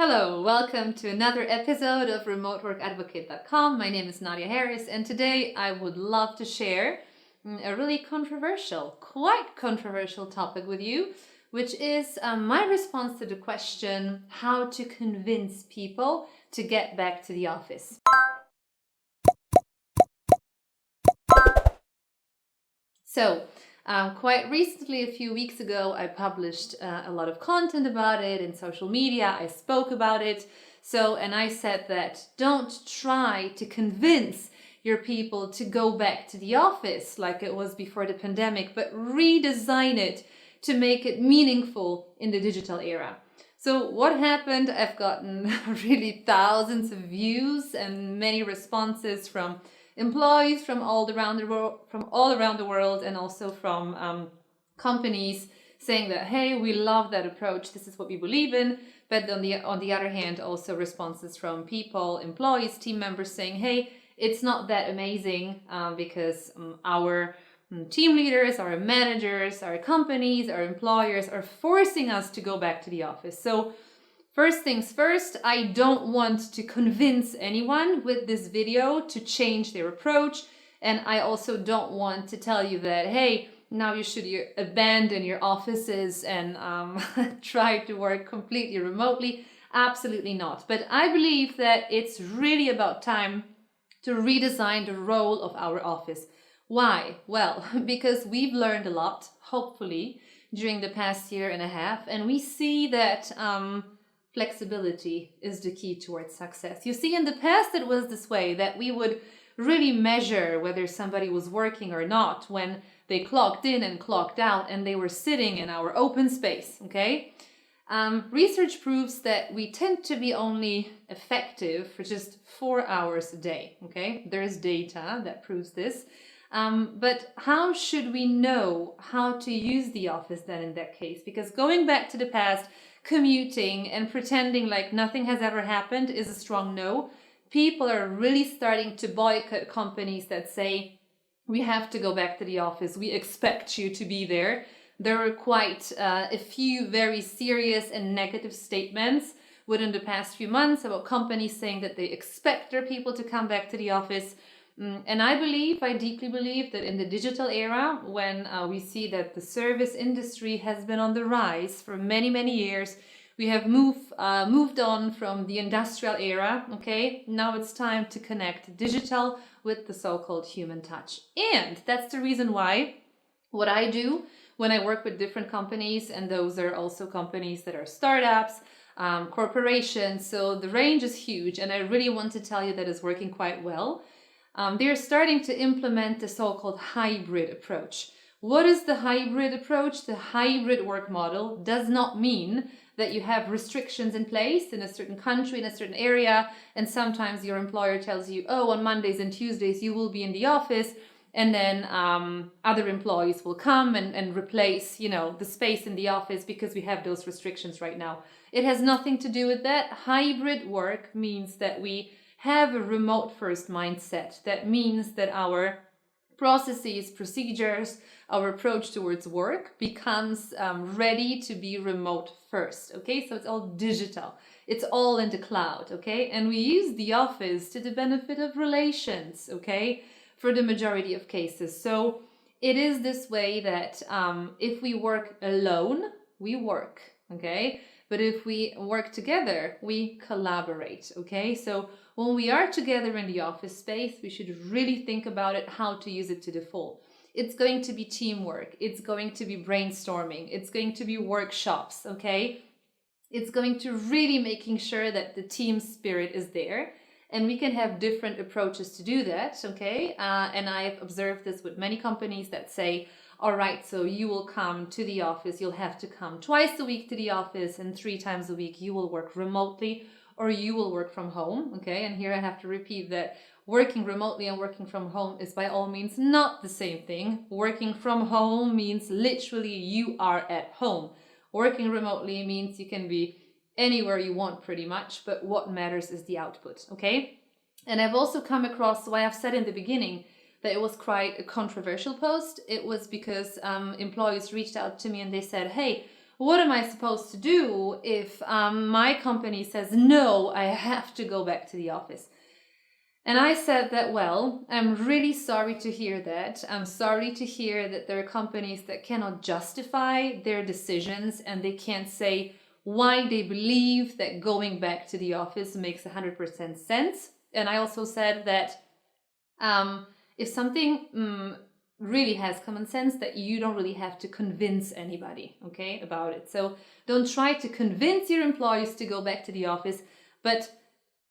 Hello, welcome to another episode of remoteworkadvocate.com. My name is Nadia Harris, and today I would love to share a really quite controversial topic with you, which is my response to the question how to convince people to get back to the office. So, quite recently, a few weeks ago, I published a lot of content about it in social media. I spoke about it. And I said that don't try to convince your people to go back to the office like it was before the pandemic, but redesign it to make it meaningful in the digital era. So what happened? I've gotten really thousands of views and many responses from employees from all around the world, and also from companies saying that, hey, we love that approach. This is what we believe in. But on the other hand, also responses from people, employees, team members saying, hey, it's not that amazing because our team leaders, our managers, our companies, our employers are forcing us to go back to the office. So first things first, I don't want to convince anyone with this video to change their approach. And I also don't want to tell you that, hey, now you should abandon your offices and try to work completely remotely. Absolutely not. But I believe that it's really about time to redesign the role of our office. Why? Well, because we've learned a lot, hopefully, during the past year and a half. And we see that flexibility is the key towards success. You see, in the past, it was this way that we would really measure whether somebody was working or not when they clocked in and clocked out and they were sitting in our open space, okay? Research proves that we tend to be only effective for just 4 hours a day, okay? There's data that proves this. But how should we know how to use the office then in that case? Because going back to the past, commuting and pretending like nothing has ever happened is a strong no. People are really starting to boycott companies that say, we have to go back to the office. We expect you to be there. There were quite a few very serious and negative statements within the past few months about companies saying that they expect their people to come back to the office. And I deeply believe that in the digital era, when we see that the service industry has been on the rise for many, many years, we have moved on from the industrial era, okay? Now it's time to connect digital with the so-called human touch. And that's the reason why what I do when I work with different companies, and those are also companies that are startups, corporations, so the range is huge, and I really want to tell you that it's working quite well. They're starting to implement the so-called hybrid approach. What is the hybrid approach? The hybrid work model does not mean that you have restrictions in place in a certain country, in a certain area, and sometimes your employer tells you, oh, on Mondays and Tuesdays you will be in the office, and then other employees will come and replace, the space in the office because we have those restrictions right now. It has nothing to do with that. Hybrid work means that we have a remote first mindset. That means that our processes, procedures, our approach towards work becomes ready to be remote first, okay? So it's all digital. It's all in the cloud, okay? And we use the office to the benefit of relations, okay? For the majority of cases. So it is this way that if we work alone, we work, okay? But if we work together, we collaborate, okay? So when we are together in the office space, we should really think about it, how to use it to the full. It's going to be teamwork. It's going to be brainstorming. It's going to be workshops, okay? It's going to really making sure that the team spirit is there. And we can have different approaches to do that, okay? And I've observed this with many companies that say, all right, so you will come to the office, you'll have to come twice a week to the office, and 3 times a week you will work remotely or you will work from home, okay? And here I have to repeat that working remotely and working from home is by all means not the same thing. Working from home means literally you are at home. Working remotely means you can be anywhere you want pretty much, but what matters is the output, okay? And I've also come across why I've said in the beginning that it was quite a controversial post. It was because employees reached out to me and they said, hey, what am I supposed to do if my company says, no, I have to go back to the office? And I said that, well, I'm really sorry to hear that. I'm sorry to hear that there are companies that cannot justify their decisions and they can't say why they believe that going back to the office makes 100% sense. And I also said that if something really has common sense, that you don't really have to convince anybody, okay, about it. So don't try to convince your employees to go back to the office, but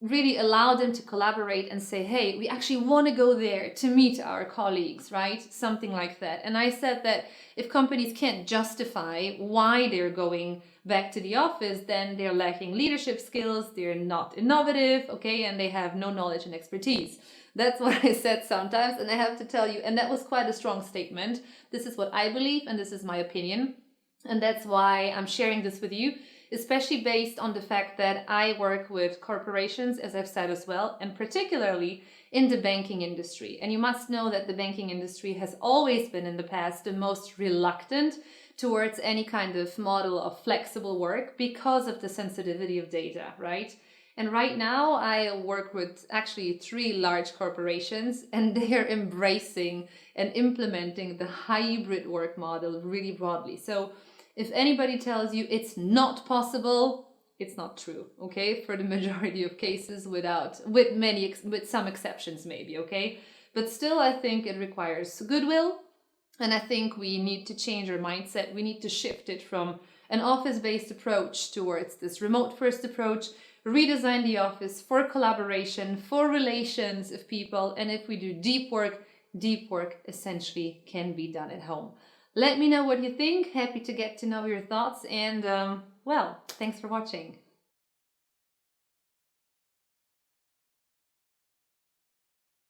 really allow them to collaborate and say, hey, we actually want to go there to meet our colleagues, right? Something like that. And I said that if companies can't justify why they're going back to the office, then they're lacking leadership skills, they're not innovative, okay, and they have no knowledge and expertise. That's what I said sometimes, and I have to tell you, and that was quite a strong statement. This is what I believe, and this is my opinion, and that's why I'm sharing this with you, especially based on the fact that I work with corporations, as I've said as well, and particularly in the banking industry. And you must know that the banking industry has always been in the past the most reluctant towards any kind of model of flexible work because of the sensitivity of data, right? And right now I work with actually 3 large corporations, and they are embracing and implementing the hybrid work model really broadly. So if anybody tells you it's not possible, it's not true, okay? For the majority of cases, with some exceptions maybe, okay? But still, I think it requires goodwill, and I think we need to change our mindset. We need to shift it from an office-based approach towards this remote-first approach, redesign the office for collaboration, for relations of people, and if we do deep work essentially can be done at home. Let me know what you think. Happy to get to know your thoughts, and well, thanks for watching.